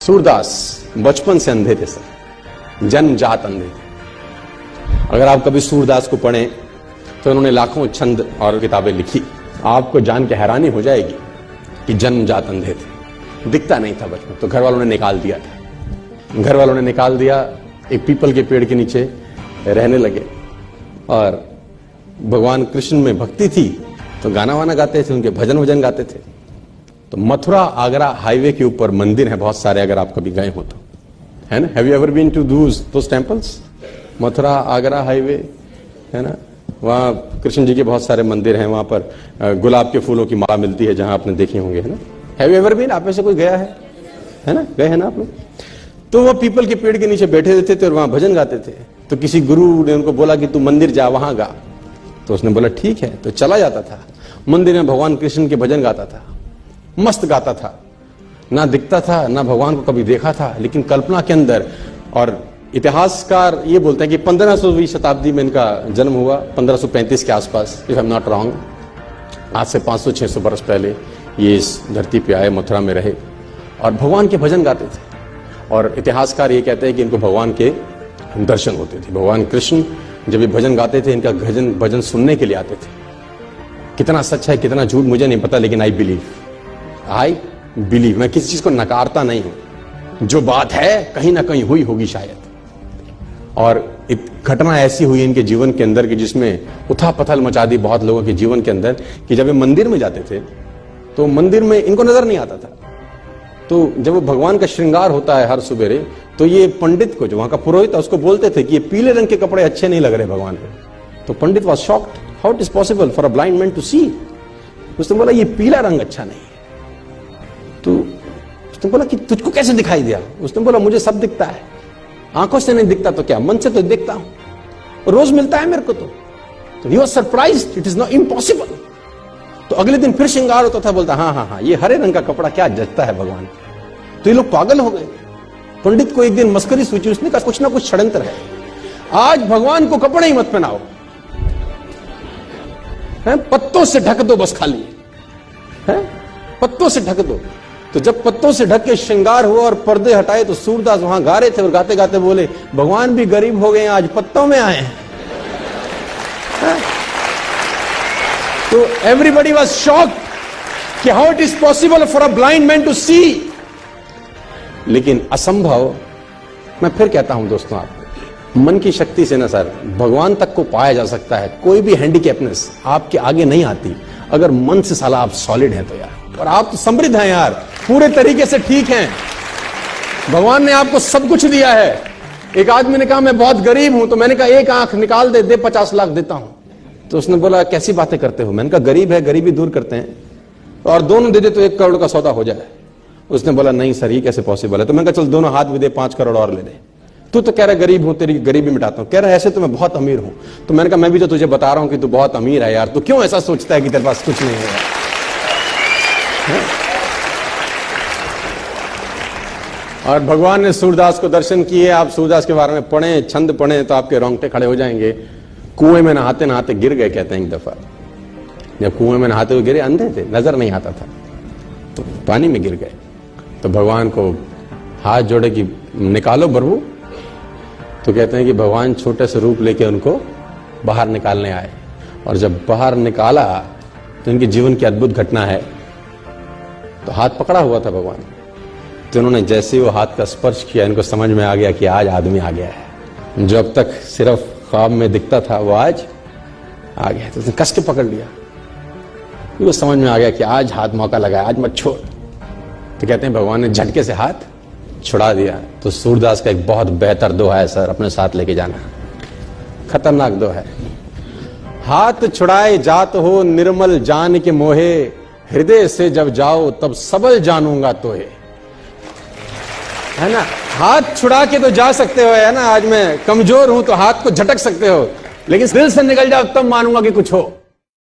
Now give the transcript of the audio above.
सूरदास बचपन से अंधे थे सर, जन्मजात अंधे थे। अगर आप कभी सूरदास को पढ़ें तो उन्होंने लाखों छंद और किताबें लिखी। आपको जान के हैरानी हो जाएगी कि जन्मजात अंधे थे, दिखता नहीं था बचपन, तो घर वालों ने निकाल दिया था। घर वालों ने निकाल दिया, एक पीपल के पेड़ के नीचे रहने लगे और भगवान कृष्ण में भक्ति थी तो गाना वाना गाते थे, उनके भजन वजन गाते थे। तो मथुरा आगरा हाईवे के ऊपर मंदिर है बहुत सारे, अगर आप कभी गए हो तो, है ना। Have you ever been to those temples? Mathura Agra highway है ना, वहां कृष्ण जी के बहुत सारे मंदिर हैं। वहां पर गुलाब के फूलों की माला मिलती है, जहां आपने देखे होंगे, है ना। Have you ever been? आप में से कोई गया है ना, गए हैं ना आप लोग? तो वो पीपल के पेड़ के नीचे बैठे रहते थे और वहां भजन गाते थे। तो किसी गुरु ने उनको बोला कि तू मंदिर जा, वहां गा। तो उसने बोला ठीक है, तो चला जाता था मंदिर में, भगवान कृष्ण के भजन गाता था, मस्त गाता था, ना दिखता था ना भगवान को कभी देखा था, लेकिन कल्पना के अंदर। और इतिहासकार ये बोलते हैं कि 1500वीं शताब्दी में इनका जन्म हुआ, 1535 के आसपास, if I am not wrong. आज से 500-600 वर्ष पहले ये इस धरती पे आए, मथुरा में रहे और भगवान के भजन गाते थे। और इतिहासकार ये कहते हैं कि इनको भगवान के दर्शन होते थे। भगवान कृष्ण जब ये भजन गाते थे, इनका भजन सुनने के लिए आते थे। कितना सच है कितना झूठ मुझे नहीं पता, लेकिन आई बिलीव, मैं किसी चीज को नकारता नहीं हूं। जो बात है कहीं ना कहीं हुई होगी शायद। और घटना ऐसी हुई इनके जीवन के अंदर कि जिसमें उथल पथल मचा दी बहुत लोगों के जीवन के अंदर, कि जब ये मंदिर में जाते थे तो मंदिर में इनको नजर नहीं आता था। तो जब भगवान का श्रृंगार होता है हर सुबेरे, तो ये पंडित को, जो वहां का पुरोहित था, उसको बोलते थे कि ये पीले रंग के कपड़े अच्छे नहीं लग रहे भगवान पे। तो pandit was shocked, how it is possible for a blind man to see. उसने बोला ये पीला रंग अच्छा नहीं है। तो उसने बोला कि तुझको कैसे दिखाई दिया? उसने बोला मुझे सब दिखता है, आंखों से नहीं दिखता तो क्या, मन से तो दिखता हूं, रोज मिलता है मेरे को। तो he was surprised, it is not impossible. तो अगले दिन फिर श्रृंगार होता था, बोलता हाँ, ये हरे रंग का कपड़ा क्या जचता है भगवान। तो ये लोग पागल हो गए। पंडित को एक दिन मस्करी सूझी, उसने कहा कुछ ना कुछ षड्यंत्र है, आज भगवान को कपड़े ही मत पहनाओ, पत्तों से ढक दो बस, खाली है पत्तों से ढक दो। तो जब पत्तों से ढक के श्रृंगार हुआ और पर्दे हटाए, तो सूरदास वहां गा रहे थे और गाते गाते बोले भगवान भी गरीब हो गए, आज पत्तों में आए हैं। तो एवरीबडी वाज शॉक्ड कि how it is possible for a blind man to see. लेकिन असंभव, मैं फिर कहता हूं दोस्तों, आपको मन की शक्ति से ना सर भगवान तक को पाया जा सकता है। कोई भी हैंडीकैपनेस आपके आगे नहीं आती अगर मन से साला आप सॉलिड हैं तो यार। और आप तो समृद्ध हैं यार, पूरे तरीके से ठीक हैं, भगवान ने आपको सब कुछ दिया है। एक आदमी ने कहा मैं बहुत गरीब हूं, तो मैंने कहा एक आंख निकाल दे 50 लाख देता हूं। तो उसने बोला कैसी बातें करते हो? मैंने कहा गरीब है, गरीबी दूर करते हैं, और दोनों दे दे तो 1 करोड़ का सौदा हो जाए। उसने बोला नहीं सर, ये कैसे पॉसिबल है? तो मैंने कहा चल दोनों हाथ भी दे, 5 करोड़ और ले दे। तू तो कह रहा गरीब हूं, तेरी गरीबी मिटाता हूं। कह रहा ऐसे तो मैं बहुत अमीर हूं। तो मैंने कहा मैं भी तो तुझे बता रहा हूं कि तू बहुत अमीर है यार, तू क्यों ऐसा सोचता है कि तेरे पास कुछ नहीं है? और भगवान ने सूरदास को दर्शन किए। आप सूरदास के बारे में पढ़ें, छंद पढ़ें तो आपके रोंगटे खड़े हो जाएंगे। कुएं में नहाते नहाते गिर गए, कहते हैं एक दफा। जब कुएं में नहाते हुए गिरे, अंधे थे, नजर नहीं आता था, तो पानी में गिर गए। तो भगवान को हाथ जोड़े कि निकालो प्रभु। तो कहते हैं कि भगवान छोटे से रूप लेके उनको बाहर निकालने आए। और जब बाहर निकाला तो इनके जीवन की अद्भुत घटना है। तो हाथ पकड़ा हुआ था भगवान, तो उन्होंने जैसे वो हाथ का स्पर्श किया, इनको समझ में आ गया कि आज आदमी आ गया है। जो अब तक सिर्फ ख्वाब में दिखता था वो आज आ गया। तो उसने कस के पकड़ लिया, वो समझ में आ गया कि आज हाथ मौका लगा है, आज मत छोड़। तो कहते हैं भगवान ने झटके से हाथ छुड़ा दिया। तो सूरदास का एक बहुत बेहतर दोहा है सर, अपने साथ लेके जाना, खतरनाक दोहा है। हाथ छुड़ाए जात हो निर्मल जान के मोहे, हृदय से जब जाओ तब सबल जानूंगा तोहे। है ना, हाथ छुड़ा के तो जा सकते हो, है ना, आज मैं कमजोर हूं तो हाथ को झटक सकते हो, लेकिन दिल से निकल जाओ तब मानूंगा कि कुछ हो।